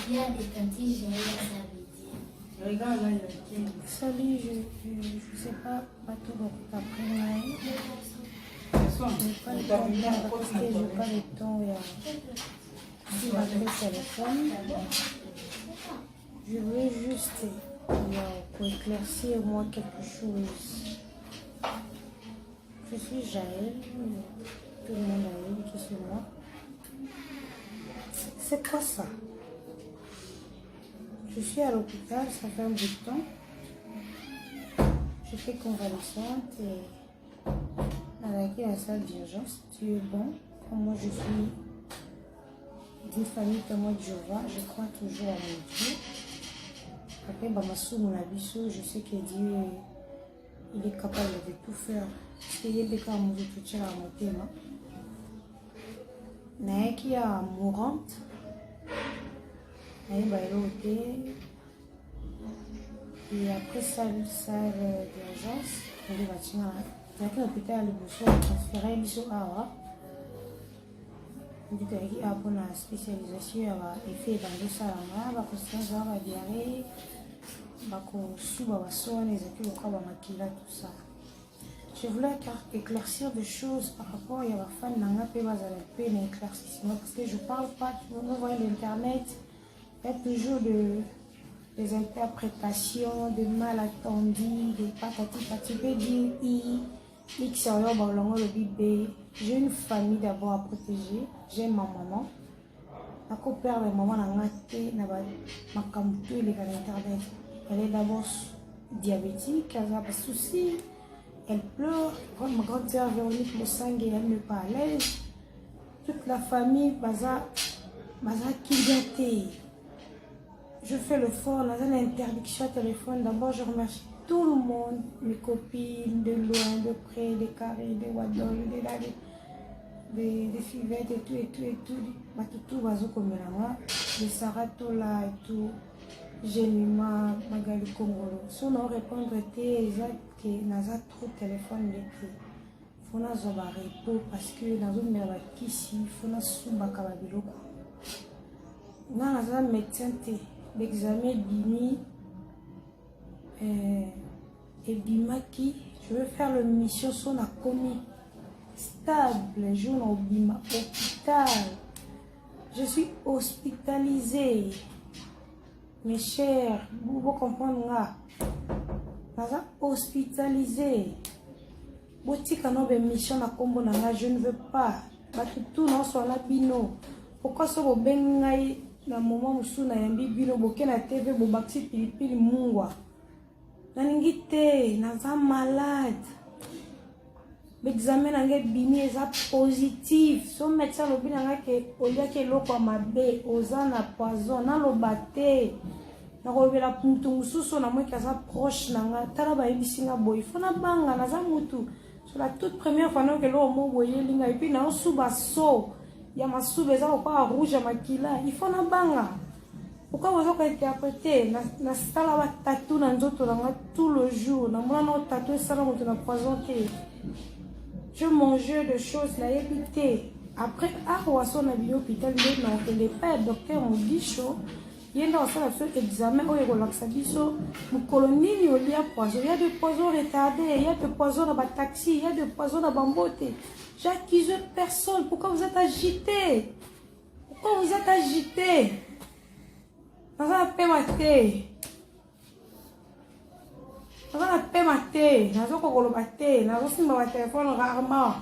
bien des tantis, j'ai ça veut dire. Regarde là, il y a qui. Salut, je sais pas tout donc après moi. Je n'ai pas le temps de rester, je n'ai pas le temps de le téléphone. Je voulais juste pour éclaircir moi quelque chose. Je suis Jaël, tout le monde a eu qui est moi. C'est quoi ça? Je suis à l'hôpital, ça fait un bout de temps. J'étais convalescente et à la salle d'urgence. Dieu est bon. Comme moi je suis d'une famille comme moi de Jéhovah, je crois toujours à mon Dieu. Après, je sais que Dieu il est capable de tout faire. Parce qu'il y a des cas où je suis à mon thème. Mais qui est mourante. Et après salle d'urgence, on est bâtiment là. L'hôpital a transféré on dit qu'il y a une spécialisation et fait dans le salon, diarrhée, tout ça. Je voulais éclaircir des choses par rapport à la femme qui a un éclaircissement parce que je ne parle pas, vous voyez l'internet, il y a toujours des interprétations, des malentendus, des patati patati, dire X le bébé. J'ai une famille d'abord à protéger, j'ai ma maman. Ma copère de maman elle est d'abord diabétique, elle a des soucis, elle pleure. Ma grande sœur Véronique le sang et elle n'est pas à l'aise. Toute la famille baza kidnappée. Je fais le fort, on a une interdiction au téléphone. D'abord, je remercie tout le monde, mes copines, de loin, de près, des carrés, des wadons, des fivettes et tout. Tout va comme là, des Saratola et tout. Génima, Magali Congolo. Si on répondre, que naza trop de téléphone l'été. Il faut que nous repos parce que nous avons des ici, il faut que nous soyons biloko. Nous avons un médecin l'examen Bini et Bimaki. Je veux faire la mission sur la commis stable, jour au Bima hôpital. Je suis hospitalisée. Mes chers, vous comprenez là. Nous sommes hospitalisés. Mission na kombo na je ne veux pas. Tout non soit la bino. Pourquoi ce que bengai na moment musu na yambi bino boke na TV bo baxi pilipili mungwa. Na ningite na za malade. L'examen na bini eza positif. So médecin lo bina nga ke olia ke loko mabe ozana poison na lo bate. Na robela puntu mususu na moi kaza proche na nga tala ba ebisinga boy. Fona banga na za mutu. Sur la toute première fois que l'on m'a envoyé linga et puis na suba so ya masube za pas rouge à makila il faut na banga pourquoi vous avez interprété na sala wa tatou na nzoto na tout le jour na mona na tatou sala moto na présenté je mangeais des choses na évité après à waso na bi hôpital mais na que les pères docteur mon bicho il y a un examen où il y a un colonie, il y a des poisons retardés, il y a des poisons dans le taxi, il y a des poisons dans le botte. J'accuse personne. Pourquoi vous êtes agité? Pourquoi vous êtes agité? Vous avez paix maté. Vous avez paix maté. Vous avez paix maté. Vous avez paix téléphone rarement.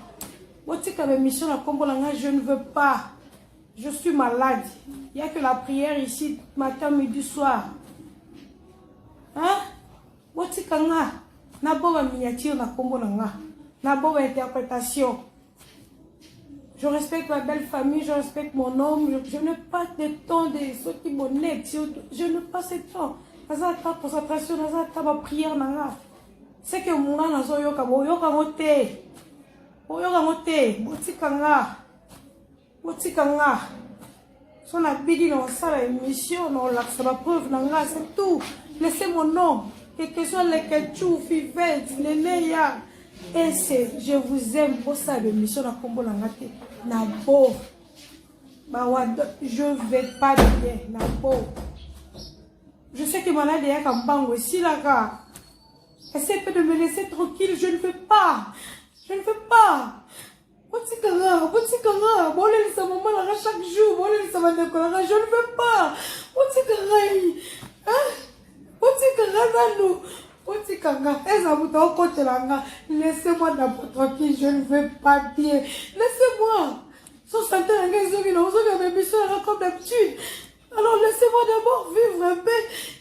Vous avez une mission à Combolanga, je ne veux pas. Je suis malade. Il n'y a que la prière ici, matin, midi, soir. Hein? Wotikanga. N'abord miniature na kombo nanga. N'abord interprétation. Je respecte ma belle famille, je respecte mon homme. Je n'ai pas de temps de ceux qui m'honnêtent. Je n'ai pas ce temps. Naza ta concentration, naza ta ma prière nanga. C'est que mon âme nazo yoka mote. Yoka mote. Wotikanga. Wotikanga. Son habit dans la émission, on l'a fait la preuve, c'est tout. Laissez mon nom. Et que soit les ketchou, fivette, les néa. Et je vous aime pour ça, l'émission, la combo, la ngate. Nabo. Je vais pas bien, la peau. Je sais que malade est un bango ici, là, gars. Essaye de me laisser tranquille, je ne veux pas. Je ne veux pas. Botikanga, bolé sa maman là chaque jour, bolé sa maman là, je ne veux pas. Botikanga, hein? Botikanga nanu, botikanga. Eza buta okote langa. Laissez-moi d'abord tranquille, je ne veux pas bien. Laissez-moi. Son santé là, ils ont mes missions là comme d'habitude. Alors laissez-moi d'abord vivre un peu.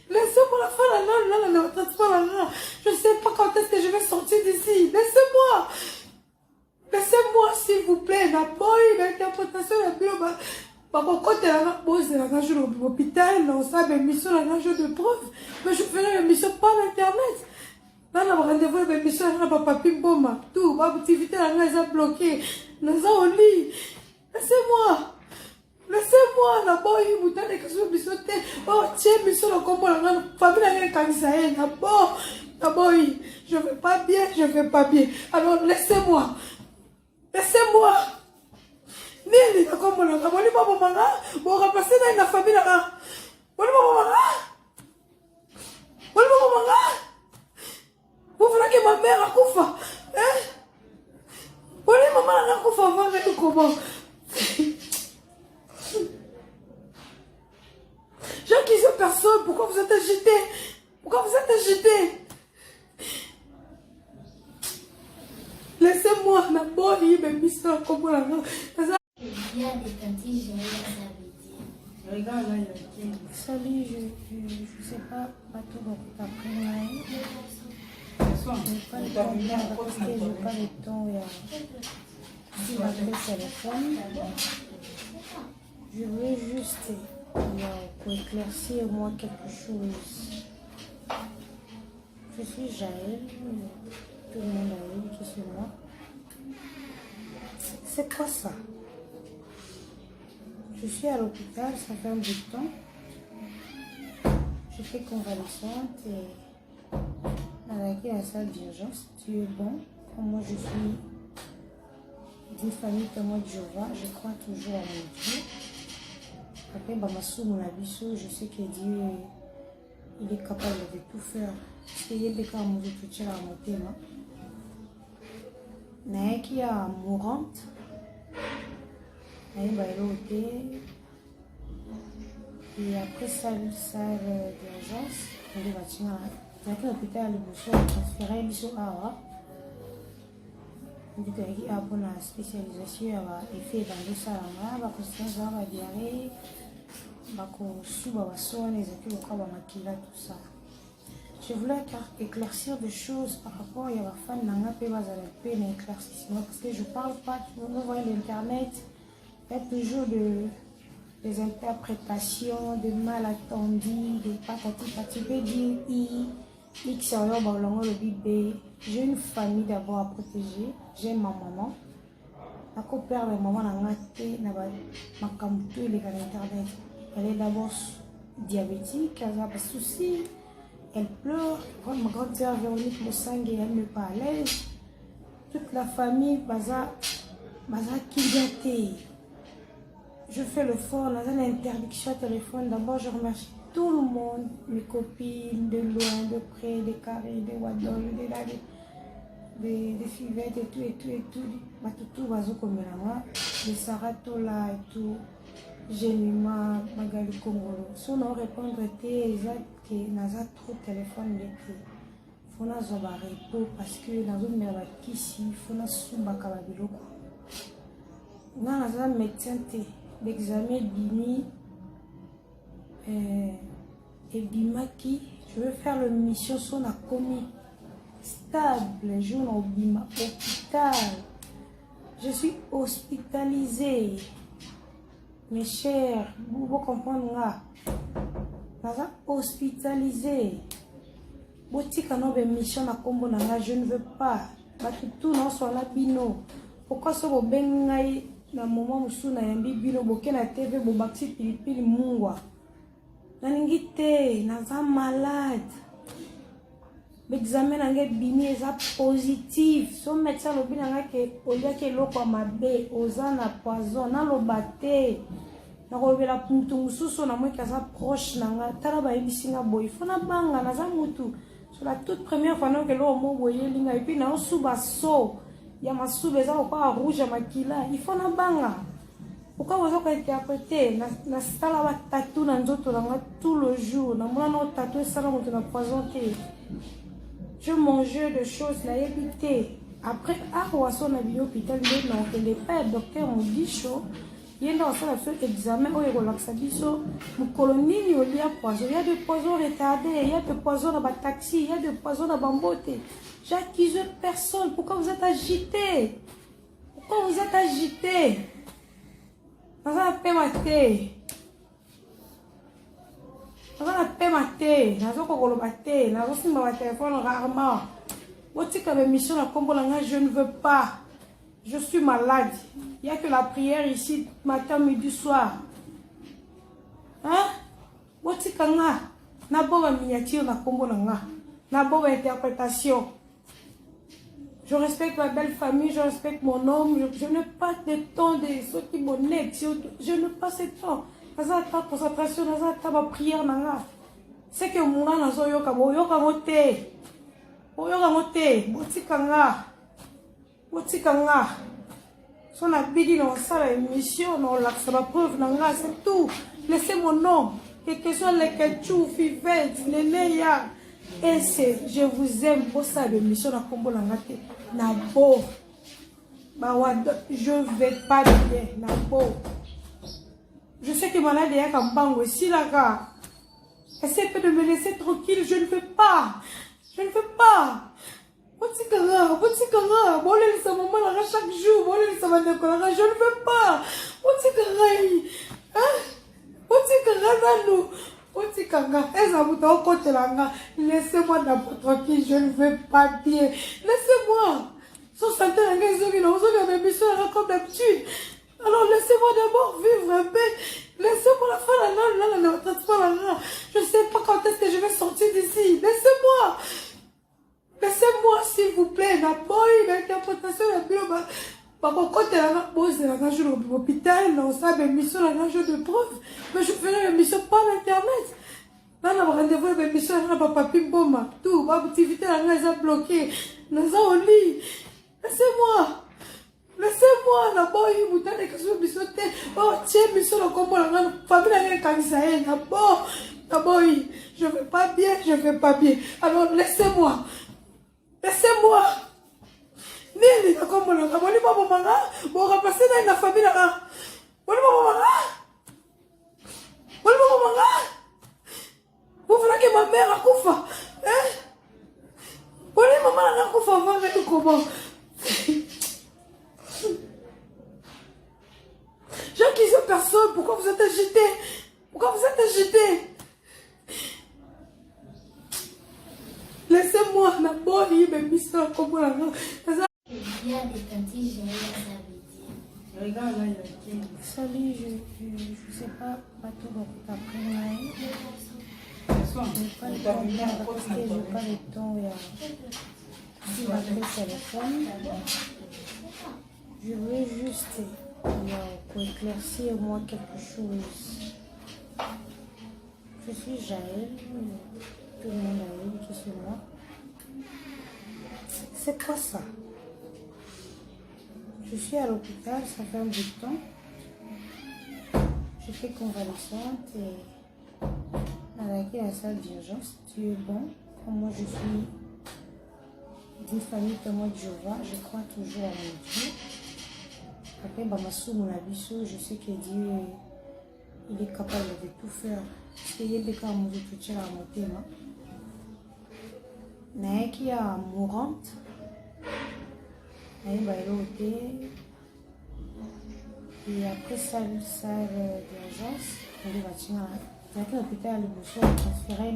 Laissez-moi la fin là. Je ne sais pas quand est-ce que je vais sortir d'ici. Laissez-moi. Laissez-moi s'il vous plaît. La boy, l'interprétation la plus bas. Papa, quand elle a posé la jour à l'hôpital, on sait mes missions la jour de preuve. Mais je ferai la mission par internet. Là, on a rendez-vous mes missions là, papa Pimboma. Tout, ma activité là, elle a bloqué. Nous avons au lit. Laissez-moi. Laissez-moi la boy, vous donnez que je me sauter. Oh, tiens, mission là, comme la famille là, elle est cancer. La boy, je vais pas bien, je vais pas bien. Alors, laissez-moi. Laissez-moi. Nini, comme on a volé ma maman, on remplacer dans la famille là. Volé ma maman. Volé ma maman. Vous voulez que ma mère a coufa. Hein? Volé maman là, coufa, va avec comment? J'accuse personne, pourquoi vous êtes agité? Pourquoi vous êtes agité? Laissez-moi la bonne, mais mister, comment la main? Il y a des tantis, j'ai Regarde là, il y a Salut, je sais pas tout donc après là. Je n'ai pas le temps de parce que je n'ai pas le temps de le téléphone. Je veux juste pour éclaircir moi quelque chose. Je suis Jaël, tout le monde a eu qui c'est moi. C'est quoi ça? Je suis à l'hôpital, ça fait un bout de temps. Je fais convalescente et avec la salle d'urgence. Dieu est bon. Comme moi, je suis d'une famille comme moi de Jéhovah, je crois toujours à mon Dieu. Après, je sais que Dieu il est capable de tout faire. Parce qu'il y a des cas où je suis à mon thème. Mais qui est mourante. Et après salle d'urgence, on est bâtiment. Dans l'hôpital, on transféré à on dit qu'il y a une spécialisation et fait dans les salles, on va diarrhée, on va tout ça. Je voulais éclaircir des choses par rapport à la femme qui a éclaircissement parce que je ne parle pas, vous voyez l'internet. Il y a toujours des interprétations, des malentendus, des patati patati, X, j'ai une famille d'abord à protéger, j'ai ma maman. Ma copère de maman n'a pas été internet. Elle est d'abord diabétique, elle a des soucis, elle pleure. Quand ma grande sœur Véronique Mosangue, elle n'est pas à l'aise. Toute la famille, baza Kigate. Je fais le fort, dans une interdiction au téléphone. D'abord, je remercie tout le monde, mes copines, de loin, de près, des carrés, des wadol, des fivettes et tout. Matutu, bazo comme la des Saratola et tout. Génima, Magali Kongolo. Si on répondre, que naza trop de téléphone l'été. Il faut na zoba repos parce que dans une mère ici, il faut na souba kababiloko. Dans un médecin l'examen Bimi et Bimaki, je vais faire la mission sur la commis stable, je au Bima hôpital. Je suis hospitalisée. Mes chers, vous comprenez là. Hospitalisée. Botika no be mission na kombo na je ne veux pas. Tout non soit la bino. Pourquoi ce bo bengai na moment musu na yambi bino boke na TV bo baxi pilipili mungwa. Na ningite naza malade. L'examen nanga bini eza positif. So médecin lobi nanga ke olia ke loko mabe oza na poison na lobate. nakolobela mutu mosusu na moi kaza proche na nga tala bayebisi nga boye fo nabanga naza mutu sur la toute première fois que l'homme boyelinga et puis na osuba so ya masuba eza kokoa rouge ya makila il faut nabanga pourquoi vous avez interprété na sala ba tatou na nzoto na nga tout le jour na mona na tatou sala moto na poison te je mangeais de choses na yebité après awaso na bi hôpital mais non que les pères docteur Modisho yenda osala biso examen oyo ekolakisa biso mokolo nini olia poison. Il y a des poisons retardés, il y a des poisons dans le taxi, il y a des poisons dans le botte. J'accuse personne. Pourquoi vous êtes agité? Pourquoi vous êtes agité? Dans la paix maté. Dans la paix maté. Dans la kokolo maté. Dans la simba téléphone rarement. Votre mission la combo je ne veux pas. Je suis malade. Il n'y a que la prière ici, matin, midi, soir. Hein? Wotikanga. N'abord miniature na kombo nanga. N'abord interprétation. Je respecte ma belle famille, je respecte mon homme. Je n'ai pas de temps de ceux qui m'honnêtent. Je n'ai pas ce temps. Naza ta concentration, naza ta ma prière nanga. C'est que mon âme nazo yoka mote. Yoka mote. Wotikanga. Wotikanga. Son habitude dans ça, émission, on l'a la preuve, c'est tout. Laissez mon nom. Que soit les ketchup, fivette, les neya. Et c'est, je vous aime pour ça, l'émission, la combo, la ngate. Nabo. Je vais pas bien, Nabo. Je sais que malade est un bango ici, là, gars. Essayez de me laisser tranquille, je ne veux pas. Je ne veux pas. Botikanga, bolé sa maman là chaque jour, bolé sa maman je ne veux pas. Botikanga, hein? Botikanga nanu, botikanga. Eza muta okote langa. Laissez-moi d'abord tranquille, je ne veux pas bien. Laissez-moi. Son santé langa ezogi na ozogi na mission là comme d'habitude. Alors laissez-moi d'abord vivre un peu. Laissez-moi la fin la transport là. Je sais pas quand est-ce que je vais sortir d'ici. Laissez-moi. Laissez-moi, s'il vous plaît, la boy, l'interprétation, la bio, côté la pose la jour de l'hôpital, on sait une mission, la jour de preuve, mais je ferai une mission par l'internet. Là, on a rendez-vous une mission, on a pas papier bomba, tout, ma activité, on a bloqué, on a au lit. Laissez-moi, la boy, vous avez quelque chose de mission, oh, tiens, mission, la combo, la famille, la canisa, la boy, je vais pas bien, alors laissez-moi. Laissez-moi. Nini na kombo na ngaboni babo manga, bo remplacer na famille na. Boni babo manga. Boni babo manga. Vous voulez que ma mère akufa? Hein? Boni maman na akufa avant de comment? J'accuse personne, pourquoi vous êtes agité? Pourquoi vous êtes agité? Laissez-moi la bonne, il me mise dans le combo là. Il y a des tantis Jaël à Regarde là, il y a qui? Salut, je sais pas tout donc après moi. Je n'ai pas le temps de parce que je n'ai pas le temps de m'appeler téléphone. Je veux juste pour éclaircir moi quelque chose. Je suis Jaël. Tout le monde a vu qui c'est moi. C'est quoi ça? Je suis à l'hôpital, ça fait un bout de temps. Je fais convalescente et à la salle d'urgence. Dieu est bon. Comme moi je suis d'une famille témoin de Jéhovah, je crois toujours à mon Dieu. Après, je sais que Dieu il est capable de tout faire. Parce qu'il y a des cas où je peux tirer à mon thème. Mais qui est mourante, elle va aller et après salle d'urgence, elle va tirer à l'hôpital, elle va transférer à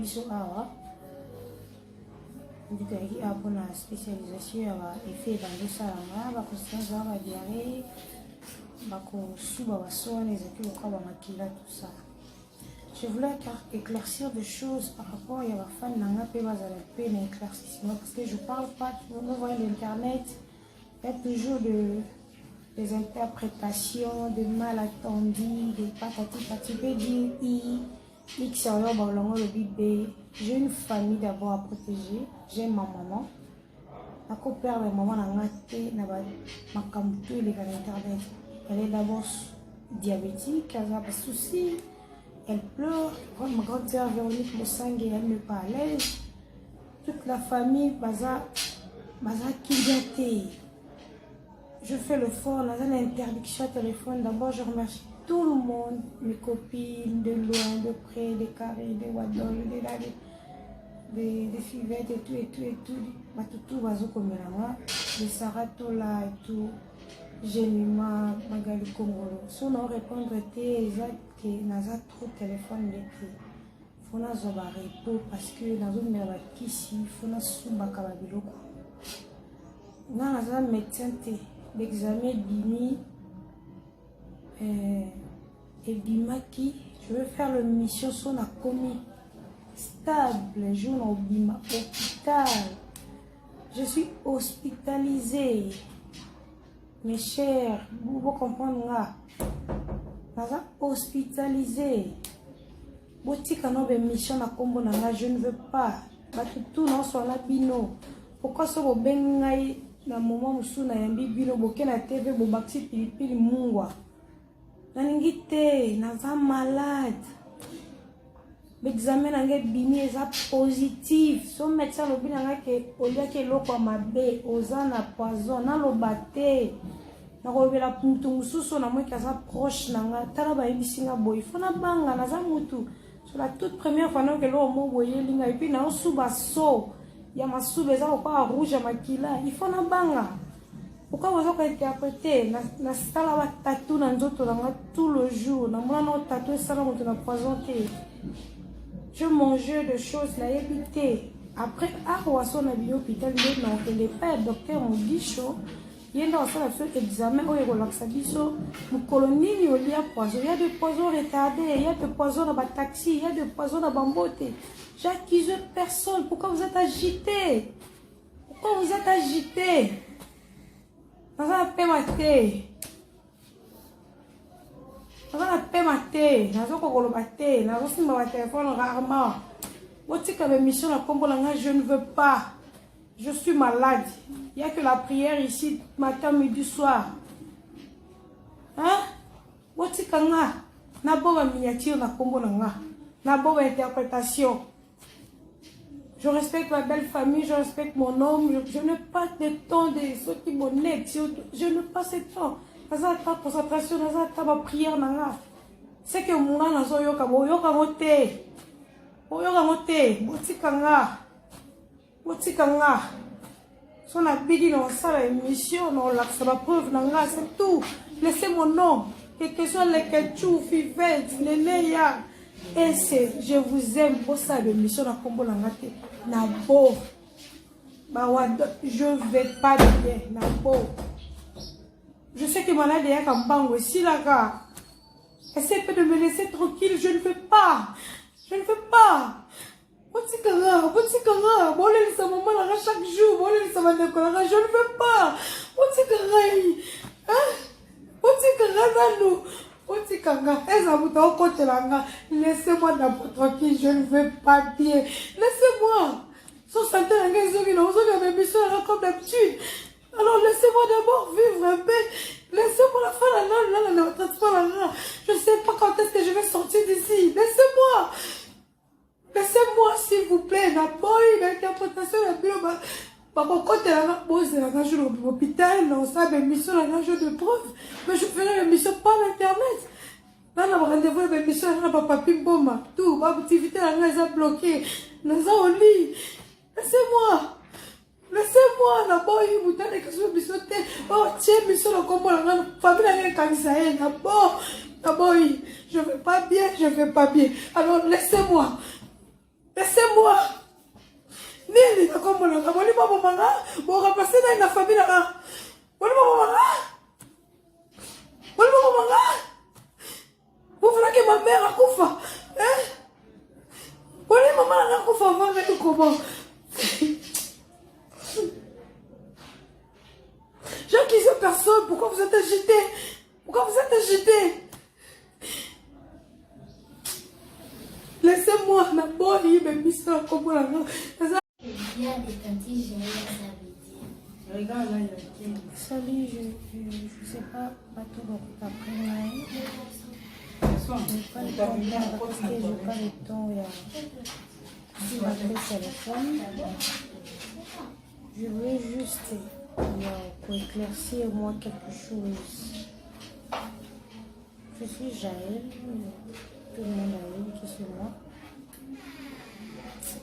dit qu'il y a une spécialisation et fait dans le salon, il va constater la diarrhée, il va constater les études, tout ça. Je voulais éclaircir des choses par rapport à la femme qui a fait un éclaircissement parce que je ne parle pas, vous voyez l'internet, il y a toujours des interprétations, des malentendus, des patati patati. Tu peux dire I, X, le B. J'ai une famille d'abord à protéger. J'ai ma maman. Ma copère de maman n'a pas été ma internet. Elle est d'abord diabétique, elle a des soucis. Elle pleure. Quand ma grande sœur Véronique Mossangé, elle n'est pas à l'aise. Toute la famille, baza kidnappé. Je fais le fort, dans une interdiction téléphone. D'abord, je remercie tout le monde, mes copines, de loin, de près, des carrés, des wadons, des fivettes et tout. Matutu, bazo komelama, des saratola et tout. Jenima, Magali Kongolo. Si on répondre, que naza trop téléphone l'été. Faut na zoba repos parce que dans une mère ici, faut na souba kababiloko. Na naza médecin te l'examen bimi et bimaki. Je veux faire le mission sur la commis stable, jour au bima hôpital. Je suis hospitalisée. Mes chers, vous comprenez là. Naza hospitalisé. Botika no be mission na kombo na nga, je ne veux pas. Batutu non so na bino. Pourquoi so bo bengai na moment musu na yambi bino boke na TV bo baxi pilipili mungwa. Na ningite naza malade. L'examen nanga bini eza positif. So médecin lobi nanga ke olia ke loko mabe ozana poison na lobate. Nakobela mutu mususu na moi kaza proche nanga tala ba ebisinga boy fona banga naza mutu sur la toute première fois que l'on mo boye linga et puis na suba so ya masuba za kwa rouge makila il faut na banga pourquoi vous avez interprété na sala ba tatou na nzoto nanga tout le jour na mona no tatou sala mutu na poisonté. Je mangeais de choses na éviter après arwaso na bio hôpital mais non que les pères docteur Mugisho. Il y a un examen où il y a des colonies, il y a des poisons retardés, il y a des poisons dans le taxi, il y a des poisons dans la bambote. J'accuse personne. Pourquoi vous êtes agité? Pourquoi vous êtes agité? Vous avez paix maté. Vous avez paix maté. Vous avez paix maté. Vous avez paix téléphone rarement. Vous avez une mission à Combolanga, je ne veux pas. Je suis malade. Il n'y a que la prière ici, matin, midi, soir. Hein? Wotikanga. N'abord miniature na kombo nanga. N'abord interprétation. Je respecte ma belle famille, je respecte mon homme. Je n'ai pas de temps de ceux qui m'honnêtent. Je n'ai pas ce temps. Naza ta concentration, naza ta ma prière nanga. C'est que mon gars nazo yoka mote. Yoka mote. Wotikanga. Wotikanga. Son habit dans sa émission, non, la preuve, c'est tout. Laissez mon nom. Quel que soit les ketchou, fivette, les neya. Et c'est, je vous aime pour ça, l'émission, la combo, la ngate. Nabo. Je vais pas bien, Nabo. Je sais que mon âge est un bango. Si la gars, essaie de me laisser tranquille, je ne veux pas. Je ne veux pas. Botikanga, bolé sa maman là chaque jour, bolé sa maman je ne veux pas. Botikanga, hein? Botikanga nanu, botikanga. Eza muta okote langa. Laissez-moi d'abord tranquille, je ne veux pas bien. Laissez-moi. Son santé langa ezogi na ozogi na mission là comme d'habitude. Alors laissez-moi d'abord vivre un peu. Laissez-moi la fin la transport là. Je sais pas quand est-ce que je vais sortir d'ici. Laissez-moi. Laissez-moi, s'il vous plaît, la boy, l'interprétation, la bio, côté la pose, la jour de l'hôpital, on sait la mission, la jour de preuve, mais je ferai la mission par l'internet. Là, on a rendez-vous, la mission, on a papi boma, tout, ma activité, on a bloqué, on a au lit. Laissez-moi, la boy, vous tenez que je mission, oh, tiens, mission, la combo, la famille, la cancer, la boy, je vais pas bien, alors laissez-moi. Laissez-moi. Nini na kombo na ngaboni babo manga, bo remplacer na famille na. Boni babo manga. Vous voulez que ma mère akufa? Hein? Boni maman na akufa va avec comment? J'accuse personne, pourquoi vous êtes agité? boy bebisa kombo na nga. Bien des tantis, j'ai rien, ça veut dire. Regarde là, il y a qui. Salut, je sais pas tout donc après là. Je n'ai pas le temps de parce que je n'ai pas le temps sur le téléphone. Je veux juste pour éclaircir moi quelque chose. Je suis Jaël, tout le monde a eu qui est moi.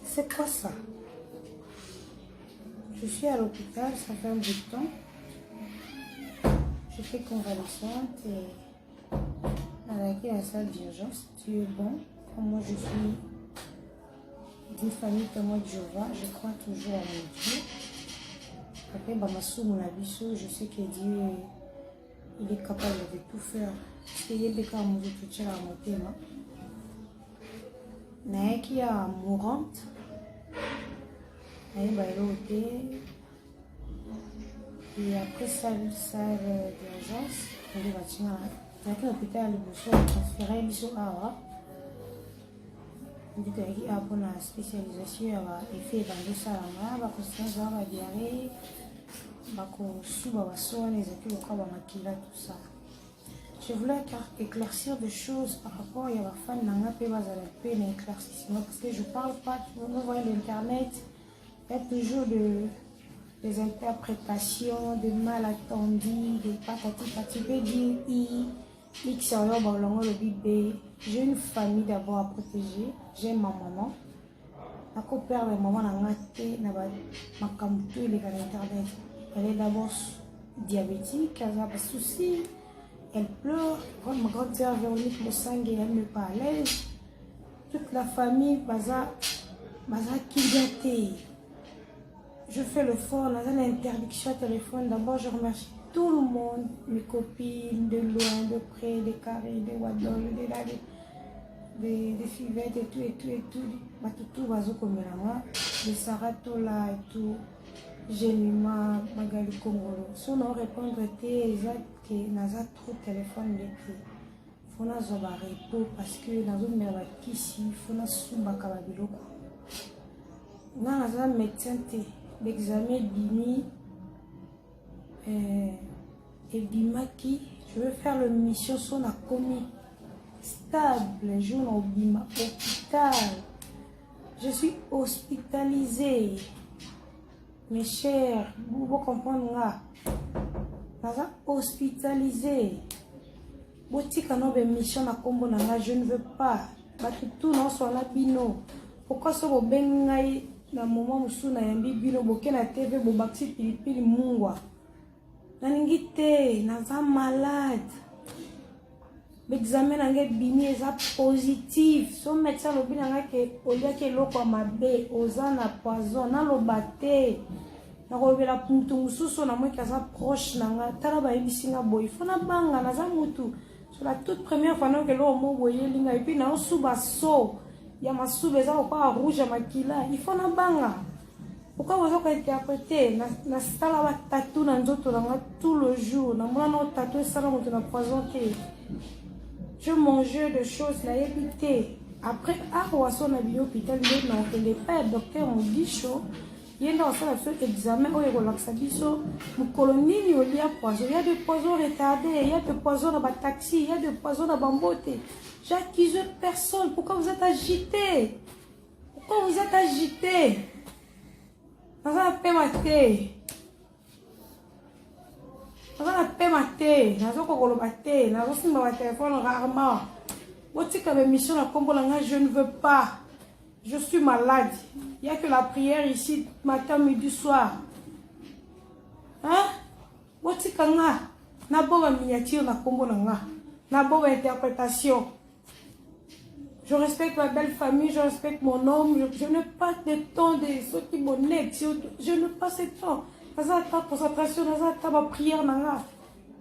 C'est quoi ça? Je suis à l'hôpital, ça fait un bout de temps. Je fais convalescente et avec la salle d'urgence. Dieu est bon. Comme moi je suis d'une famille témoin de Jéhovah, je crois toujours à mon Dieu. Après, je sais que Dieu il est capable de tout faire. Parce qu'il est capable de tout faire à mon thème. Mais qui est mourante. Et après salle d'urgence, on est bâtiment. Avec l'hôpital, on a transféré on dit qu'il y a une spécialisation, il y a effet dans le salon, il y a une diarrhée, il y a tout ça. Je voulais éclaircir des choses par rapport à la femme qui a un éclaircissement parce que je ne parle pas, vous voyez l'internet, il y a toujours des interprétations, des malentendus, des patati patati, j'ai une famille d'abord à protéger, j'ai ma maman. Elle est d'abord diabétique, elle a des soucis, elle pleure. Quand ma grande sœur Véronique le sang et elle n'est pas à l'aise. Toute la famille, baza kidnappée. Je fais le fort, dans une interdiction au téléphone. D'abord, je remercie tout le monde, mes copines, de loin, de près, des carrés, des wadol, des fivettes et tout. Tout bazo comme là, des saratola et tout. Génima, Magali Kongolo. Si on répondre, que naza trop téléphone l'été. Faut na zoba repos parce que nazo mera kisi, faut na suba kababiloko. Na naza médecin te. L'examen bimi et bimaki, je veux faire le mission sur la commis stable, je au bima hôpital. Je suis hospitalisée. Mes chers, vous comprenez là. Hospitalisée. Botika no be mission na kombo na je ne veux pas. Tout non soit la bino. Pourquoi ce bo bengai na moment musu na yambi bino boke na TV bo baxi pilipili mungwa. Na ningite naza malade. L'examen nangé bini eza positif. So médecin lobi nanga ke olia ke loko mabe ozana poison na lobate. Na kobela mutu mususu na moi kaza proche nanga tala ba ebisinga boy. Fona banga naza mutu. Sur la toute première fois que l'on m'a envoyé linga et puis na suba so ya masube za kwa rouge makila il faut na banga. Pourquoi vous avez interprété na sala ba tatou na nzoto na tout le jour na mona no tatou sala moto na poisonté. Je mangeais des choses là évité. Après à Roisson na l'hôpital mais non que les pères docteur mon bicho il y a un examen où il relaxe biso mon colonie il y a poison, il y a des poisons retardés, il y a des poisons dans le taxi, il y a des poisons dans bambote. J'accuse personne. Pourquoi vous êtes agité? Pourquoi vous êtes agité? Dans un paix maté. Dans un paix maté. Dans un cocolo maté. Dans un simba téléphone rarement. Votre mission à Combolanga, je ne veux pas. Je suis malade. Il n'y a que la prière ici, matin, midi, soir. Hein? Votre kanga. N'a pas de miniature na Combolanga. N'a pas d'interprétation. Je respecte ma belle famille, je respecte mon homme, je n'ai pas de temps de ceux qui m'honnêtent, je n'ai pas ce temps. Naza ta concentration, naza ta ma prière nanga.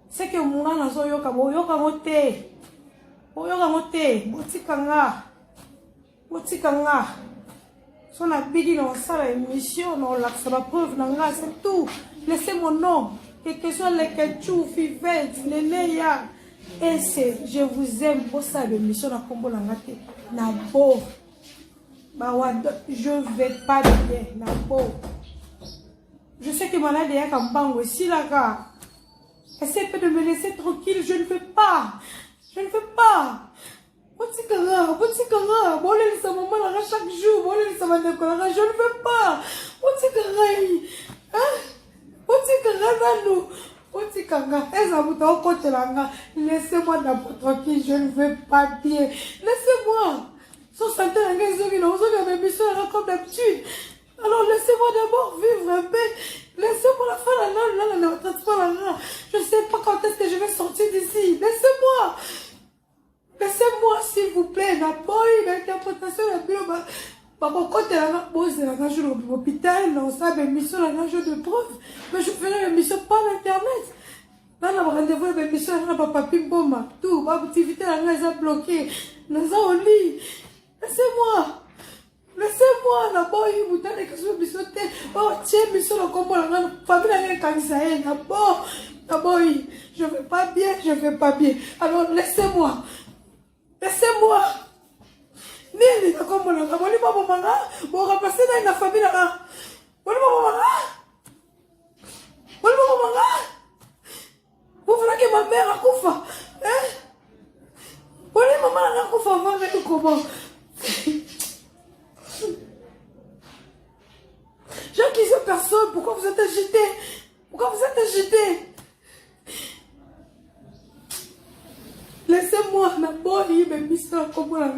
C'est que mon âme nazo yoka mote. Boyoka mote, botikanga. Son abidi dans sa émission, dans la preuve nanga, c'est tout. Laissez mon nom, quel que soit les ketchou, fivette, les leya. Et je vous aime pour ça, l'émission na kombo nanga te. Na bo Je vais pas bien. Je sais que malade est un bango. Si la gars, essaie de me laisser tranquille. Je ne veux pas. Je ne veux pas. Chaque jour, je ne veux pas. Laissez-moi d'abord tranquille, je ne veux pas bien. Laissez-moi. Sans santé, comme d'habitude. Alors laissez-moi d'abord vivre un peu. Laissez-moi la fin. Je ne sais pas quand est-ce que je vais sortir d'ici. Laissez-moi. Laissez-moi, s'il vous plaît. L'interprétation de la Bible. Je suis à l'hôpital, non, ça, l'émission, la jour de preuve. Mais je ferai l'émission par Internet. Là, on a rendez-vous avec l'émission, on a papi bomba. Tout, ma activité, on a bloqué. On a au lit. Laissez-moi. Laissez-moi, d'abord, il vous donne quelque chose de sauter. Oh, tiens, mission, on comprend la famille, on a un cancer. D'abord, je ne vais pas bien, je ne vais pas bien. Alors, laissez-moi. Laissez-moi. Nini nakomona ngaboni babo manga bo remplacer na famille na boni babo manga vous voulez que ma mère akufa boni maman na akufa va avec comment j'accuse personne. Pourquoi vous êtes agité? Laissez-moi d'abord, il me mise comme